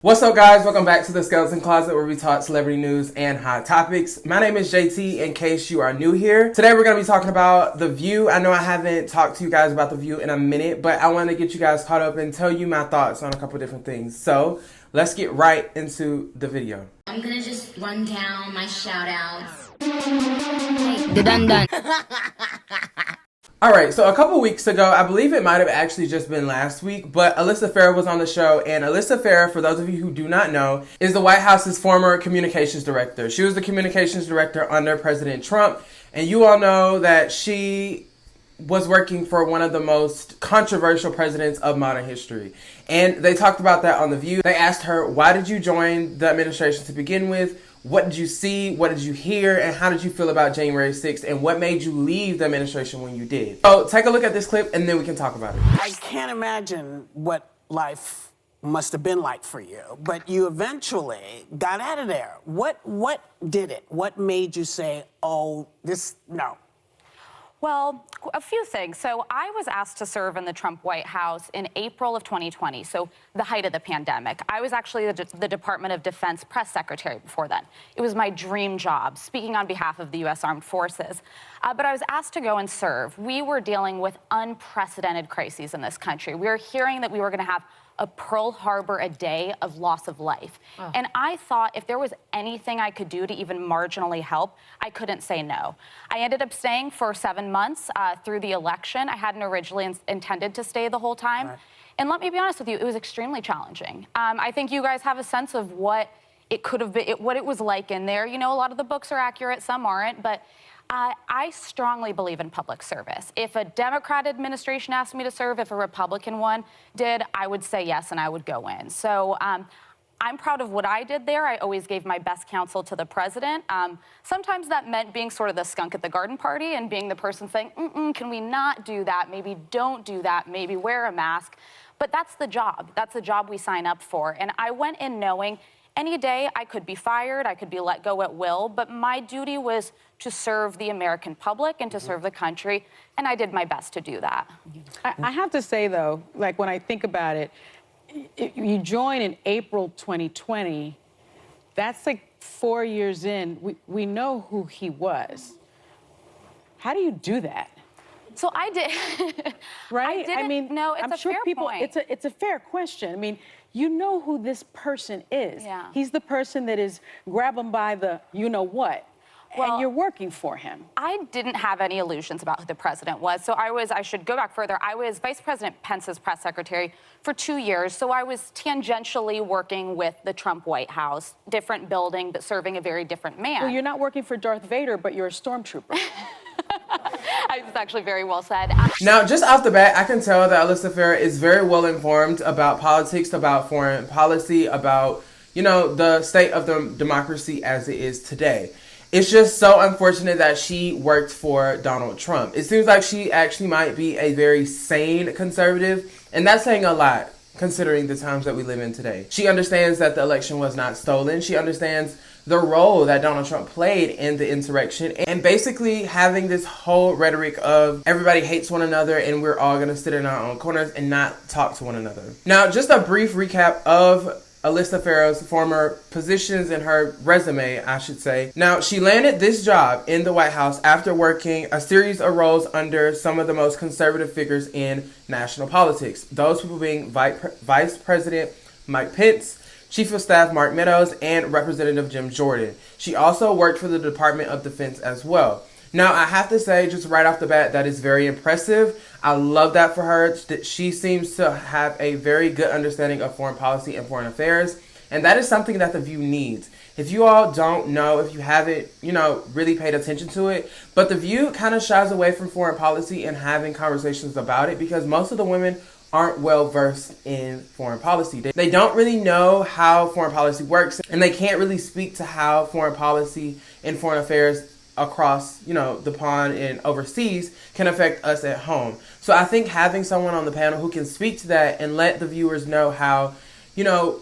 What's up, guys? Welcome back to the Skeleton Closet, where we talk celebrity news and hot topics. My name is JT, in case you are new here. Today we're going to be talking about The View. I know I haven't talked to you guys about The View in a minute, but I want to get you guys caught up and tell you my thoughts on a couple different things. So let's get right into the video. I'm going to just run down my shout-outs. The dun-dun. Alright, so a couple weeks ago, I believe it might have actually just been last week, but Alyssa Farrah was on the show, and Alyssa Farrah, for those of you who do not know, is the White House's former communications director. She was the communications director under President Trump, and you all know that she was working for one of the most controversial presidents of modern history. And they talked about that on The View. They asked her, why did you join the administration to begin with? What did you see? What did you hear? And how did you feel about January 6th? And what made you leave the administration when you did? So take a look at this clip and then we can talk about it. I can't imagine what life must have been like for you, but you eventually got out of there. What did it? What made you say, oh, no? Well, a few things. So I was asked to serve in the Trump White House in April of 2020, so the height of the pandemic. I was actually the Department of Defense press secretary before then. It was my dream job, speaking on behalf of the U.S. Armed Forces. But I was asked to go and serve. We were dealing with unprecedented crises in this country. We were hearing that we were going to have a Pearl Harbor a day of loss of life. Oh. And I thought if there was anything I could do to even marginally help, I couldn't say no. I ended up staying for 7 months through the election. I hadn't originally intended to stay the whole time. Right. And let me be honest with you, it was extremely challenging. I think you guys have a sense of what it could have been, what it was like in there. You know, a lot of the books are accurate, some aren't, but I strongly believe in public service. If a Democrat administration asked me to serve, if a Republican one did, I would say yes and I would go in. So I'm proud of what I did there. I always gave my best counsel to the president. Sometimes that meant being sort of the skunk at the garden party and being the person saying, can we not do that? Maybe don't do that. Maybe wear a mask. But that's the job. That's the job we sign up for. And I went in knowing any day I could be fired, I could be let go at will, but my duty was to serve the American public and to serve the country, and I did my best to do that. I have to say, though, like when I think about it, you join in April 2020, that's like 4 years in. We know who he was. How do you do that? So I did. Right? I mean, no, it's I'm a sure fair people, point. It's a fair question. I mean, you know who this person is. Yeah. He's the person that is grab him by the you-know-what. Well, and you're working for him. I didn't have any illusions about who the president was. So I should go back further. I was Vice President Pence's press secretary for 2 years. So I was tangentially working with the Trump White House, different building, but serving a very different man. Well, you're not working for Darth Vader, but you're a stormtrooper. It's actually very well said. Now, just off the bat, I can tell that Alyssa Farrah is very well informed about politics, about foreign policy, about, you know, the state of the democracy as it is today. It's just so unfortunate that she worked for Donald Trump. It seems like she actually might be a very sane conservative, and that's saying a lot considering the times that we live in today. She understands that the election was not stolen. She understands the role that Donald Trump played in the insurrection, and basically having this whole rhetoric of everybody hates one another and we're all gonna sit in our own corners and not talk to one another. Now, just a brief recap of Alyssa Farrah's former positions and her resume, I should say. Now, she landed this job in the White House after working a series of roles under some of the most conservative figures in national politics. Those people being Vice President Mike Pence, Chief of Staff Mark Meadows, and Representative Jim Jordan. She also worked for the Department of Defense as well. Now, I have to say, just right off the bat, that is very impressive. I love that for her. She seems to have a very good understanding of foreign policy and foreign affairs, and that is something that The View needs. If you all don't know, if you haven't, really paid attention to it, but The View kind of shies away from foreign policy and having conversations about it because most of the women aren't well versed in foreign policy. They don't really know how foreign policy works, and they can't really speak to how foreign policy and foreign affairs across, the pond and overseas can affect us at home. So I think having someone on the panel who can speak to that and let the viewers know how,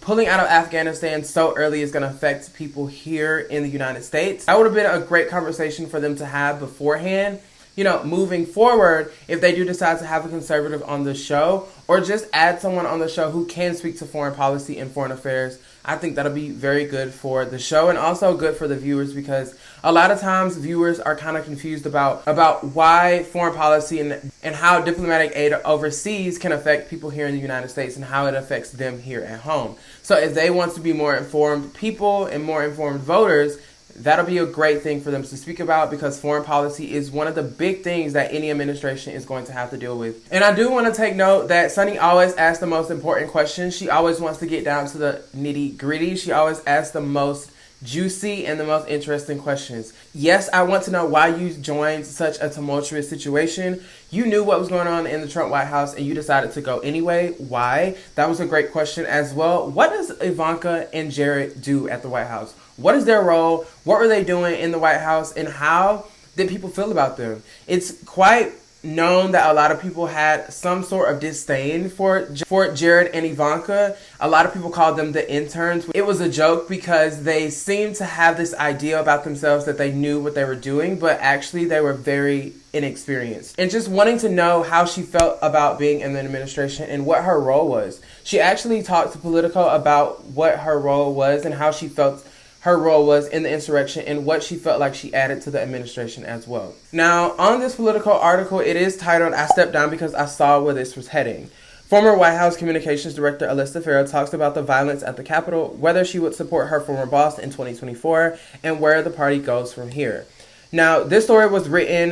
pulling out of Afghanistan so early is going to affect people here in the United States, that would have been a great conversation for them to have beforehand. moving forward, if they do decide to have a conservative on the show, or just add someone on the show who can speak to foreign policy and foreign affairs, I think that'll be very good for the show and also good for the viewers, because a lot of times viewers are kind of confused about why foreign policy and how diplomatic aid overseas can affect people here in the United States and how it affects them here at home. So if they want to be more informed people and more informed voters, that'll be a great thing for them to speak about, because foreign policy is one of the big things that any administration is going to have to deal with. And I do want to take note that Sunny always asks the most important questions. She always wants to get down to the nitty gritty. She always asks the most juicy and the most interesting questions. Yes, I want to know why you joined such a tumultuous situation. You knew what was going on in the Trump White House and you decided to go anyway. Why? That was a great question as well. What does Ivanka and Jared do at the White House? What is their role? What were they doing in the White House? And how did people feel about them? It's quite known that a lot of people had some sort of disdain for Jared and Ivanka. A lot of people called them the interns. It was a joke because they seemed to have this idea about themselves that they knew what they were doing, but actually they were very inexperienced. And just wanting to know how she felt about being in the administration and what her role was. She actually talked to Politico about what her role was and how she felt her role was in the insurrection and what she felt like she added to the administration as well. Now, on this Politico article, it is titled, I Stepped Down Because I Saw Where This Was Heading. Former White House Communications Director Alyssa Farrah talks about the violence at the Capitol, whether she would support her former boss in 2024, and where the party goes from here. Now, this story was written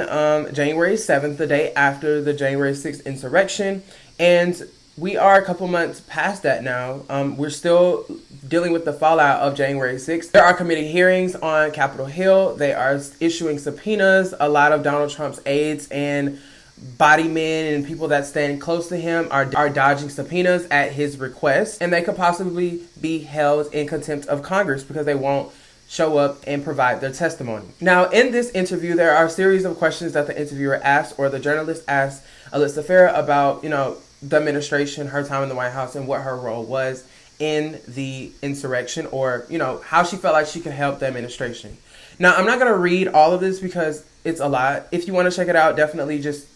January 7th, the day after the January 6th insurrection, and we are a couple months past that now. We're still dealing with the fallout of January 6th. There are committee hearings on Capitol Hill. They are issuing subpoenas. A lot of Donald Trump's aides and body men and people that stand close to him are dodging subpoenas at his request. And they could possibly be held in contempt of Congress because they won't show up and provide their testimony. Now, in this interview, there are a series of questions that the interviewer asked, or the journalist asked Alyssa Farrah about, the administration, her time in the White House, and what her role was in the insurrection, or, how she felt like she could help the administration. Now, I'm not going to read all of this because it's a lot. If you want to check it out, definitely just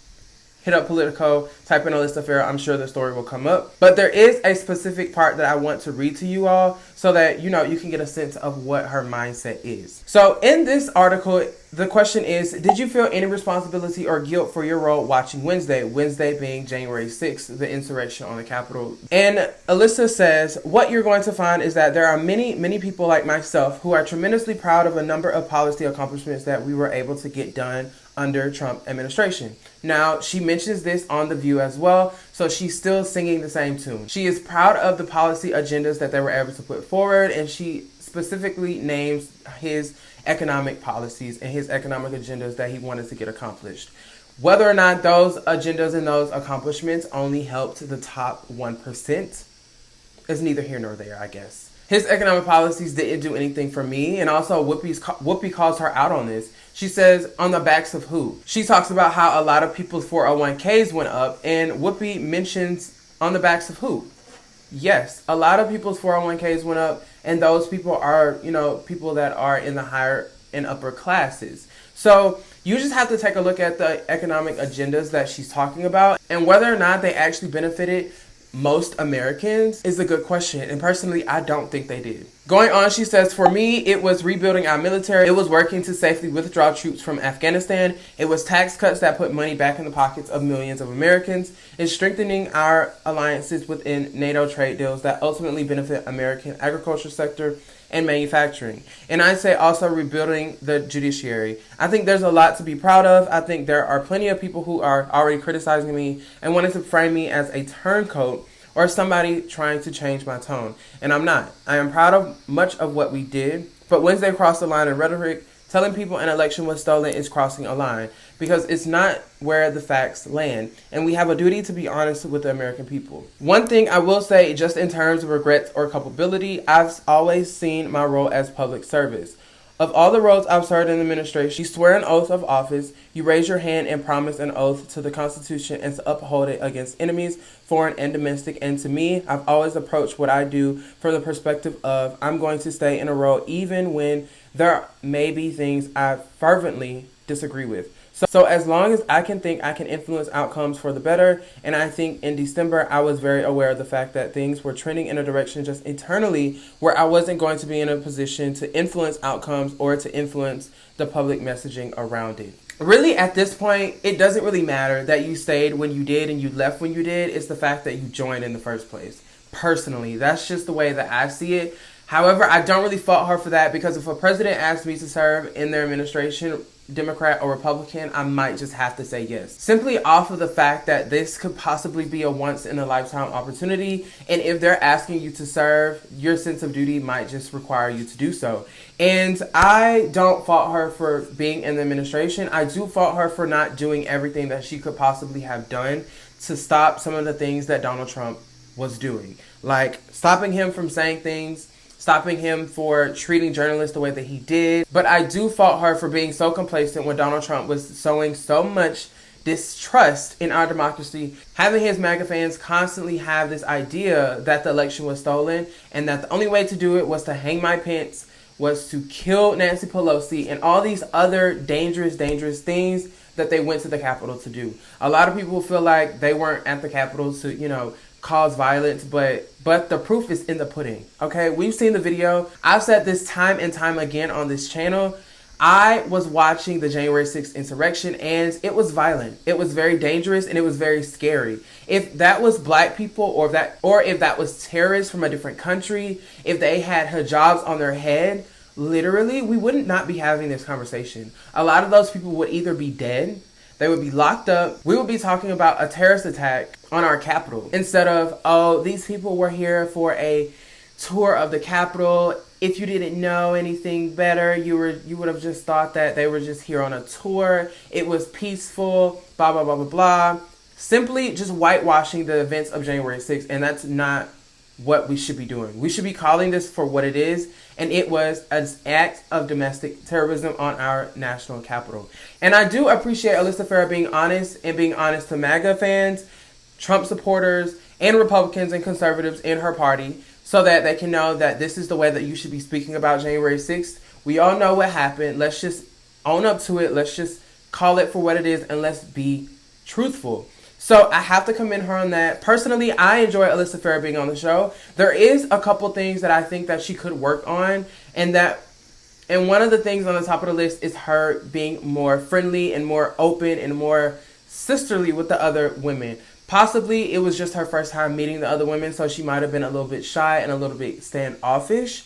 hit up Politico, type in Alyssa Farrah. I'm sure the story will come up. But there is a specific part that I want to read to you all so that, you can get a sense of what her mindset is. So in this article, the question is, did you feel any responsibility or guilt for your role watching Wednesday being January 6th, the insurrection on the Capitol? And Alyssa says, what you're going to find is that there are many, many people like myself who are tremendously proud of a number of policy accomplishments that we were able to get done under Trump administration. Now, she mentions this on The View as well, so she's still singing the same tune. She is proud of the policy agendas that they were able to put forward, and she specifically names his economic policies and his economic agendas that he wanted to get accomplished. Whether or not those agendas and those accomplishments only helped the top 1% is neither here nor there, I guess. His economic policies didn't do anything for me, and also Whoopi calls her out on this. She says, on the backs of who? She talks about how a lot of people's 401ks went up, and Whoopi mentions on the backs of who? Yes, a lot of people's 401ks went up, and those people are, people that are in the higher and upper classes. So you just have to take a look at the economic agendas that she's talking about, and whether or not they actually benefited most Americans is a good question. And personally, I don't think they did. Going on, she says, for me, it was rebuilding our military. It was working to safely withdraw troops from Afghanistan. It was tax cuts that put money back in the pockets of millions of Americans. It's strengthening our alliances within NATO trade deals that ultimately benefit American agriculture sector and manufacturing. And I'd say also rebuilding the judiciary. I think there's a lot to be proud of. I think there are plenty of people who are already criticizing me and wanting to frame me as a turncoat or somebody trying to change my tone. And I'm not. I am proud of much of what we did. But Wednesday crossed the line in rhetoric. Telling people an election was stolen is crossing a line because it's not where the facts land. And we have a duty to be honest with the American people. One thing I will say, just in terms of regrets or culpability, I've always seen my role as public service. Of all the roles I've served in the administration, you swear an oath of office, you raise your hand and promise an oath to the Constitution and to uphold it against enemies, foreign and domestic. And to me, I've always approached what I do from the perspective of I'm going to stay in a role even when there may be things I fervently disagree with. So as long as I can think I can influence outcomes for the better, and I think in December I was very aware of the fact that things were trending in a direction just internally where I wasn't going to be in a position to influence outcomes or to influence the public messaging around it. Really, at this point, it doesn't really matter that you stayed when you did and you left when you did. It's the fact that you joined in the first place. Personally, that's just the way that I see it. However, I don't really fault her for that, because if a president asked me to serve in their administration, Democrat or Republican, I might just have to say yes. Simply off of the fact that this could possibly be a once in a lifetime opportunity. And if they're asking you to serve, your sense of duty might just require you to do so. And I don't fault her for being in the administration. I do fault her for not doing everything that she could possibly have done to stop some of the things that Donald Trump was doing. Like stopping him from saying things, stopping him for treating journalists the way that he did. But I do fault her for being so complacent when Donald Trump was sowing so much distrust in our democracy, having his MAGA fans constantly have this idea that the election was stolen and that the only way to do it was to hang Mike Pence, was to kill Nancy Pelosi, and all these other dangerous things that they went to the Capitol to do. A lot of people feel like they weren't at the Capitol to, cause violence, but the proof is in the pudding. Okay, we've seen the video. I've said this time and time again on this channel. I was watching the January 6th insurrection and it was violent. It was very dangerous and it was very scary. If that was black people or if that was terrorists from a different country, if they had hijabs on their head, literally, we would not be having this conversation. A lot of those people would either be dead, they would be locked up. We would be talking about a terrorist attack on our Capitol instead of, oh, these people were here for a tour of the Capitol. If you didn't know anything better, you would have just thought that they were just here on a tour. It was peaceful, blah, blah, blah, blah, blah. Simply just whitewashing the events of January 6th, and that's not what we should be doing. We should be calling this for what it is, and it was an act of domestic terrorism on our national capital. And I do appreciate Alyssa Farrah being honest to MAGA fans, Trump supporters, and Republicans and conservatives in her party, so that they can know that this is the way that you should be speaking about January 6th. We all know what happened. Let's just own up to it. Let's just call it for what it is, and let's be truthful. So I have to commend her on that. Personally, I enjoy Alyssa Farrah being on the show. There is a couple things that I think that she could work on, and one of the things on the top of the list is her being more friendly and more open and more sisterly with the other women. Possibly it was just her first time meeting the other women, so she might have been a little bit shy and a little bit standoffish.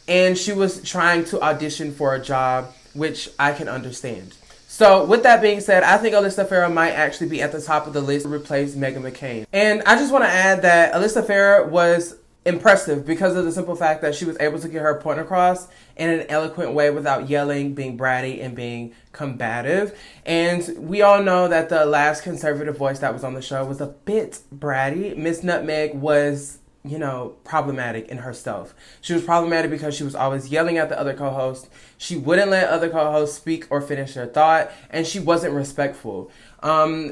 And she was trying to audition for a job, which I can understand. So with that being said, I think Alyssa Farrah might actually be at the top of the list to replace Meghan McCain. And I just want to add that Alyssa Farrah was impressive because of the simple fact that she was able to get her point across in an eloquent way without yelling, being bratty, and being combative. And we all know that the last conservative voice that was on the show was a bit bratty. Miss Nutmeg was, problematic in herself. She was problematic because she was always yelling at the other co-host. She wouldn't let other co-hosts speak or finish their thought, and she wasn't respectful.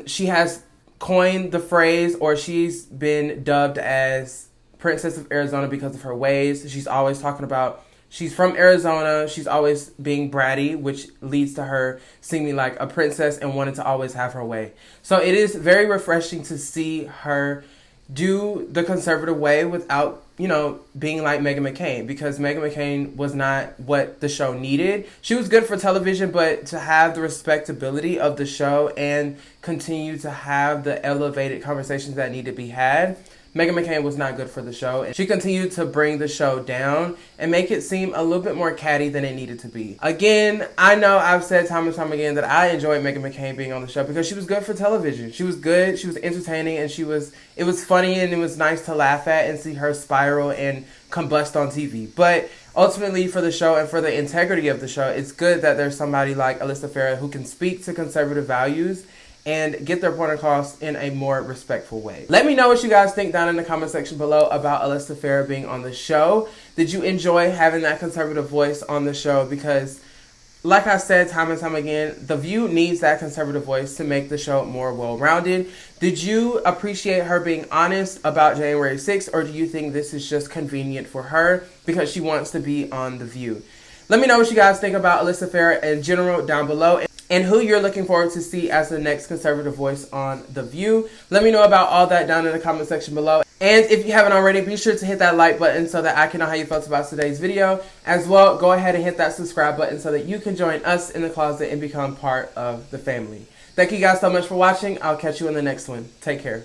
She has coined the phrase, or she's been dubbed as Princess of Arizona because of her ways. She's always talking about she's from Arizona. She's always being bratty, which leads to her seeming like a princess and wanting to always have her way. So it is very refreshing to see her do the conservative way without, being like Meghan McCain, because Meghan McCain was not what the show needed. She was good for television, but to have the respectability of the show and continue to have the elevated conversations that need to be had, Meghan McCain was not good for the show, and she continued to bring the show down and make it seem a little bit more catty than it needed to be. Again, I know I've said time and time again that I enjoyed Meghan McCain being on the show because she was good for television. She was good, she was entertaining, and it was funny, and it was nice to laugh at and see her spiral and combust on TV. But ultimately, for the show and for the integrity of the show, it's good that there's somebody like Alyssa Farrah who can speak to conservative values and get their point across in a more respectful way. Let me know what you guys think down in the comment section below about Alyssa Farrah being on the show. Did you enjoy having that conservative voice on the show? Because, like I said time and time again, The View needs that conservative voice to make the show more well-rounded. Did you appreciate her being honest about January 6th, or do you think this is just convenient for her because she wants to be on The View? Let me know what you guys think about Alyssa Farrah in general down below. and who you're looking forward to see as the next conservative voice on The View. Let me know about all that down in the comment section below. And if you haven't already, be sure to hit that like button so that I can know how you felt about today's video. As well, go ahead and hit that subscribe button so that you can join us in the closet and become part of the family. Thank you guys so much for watching. I'll catch you in the next one. Take care.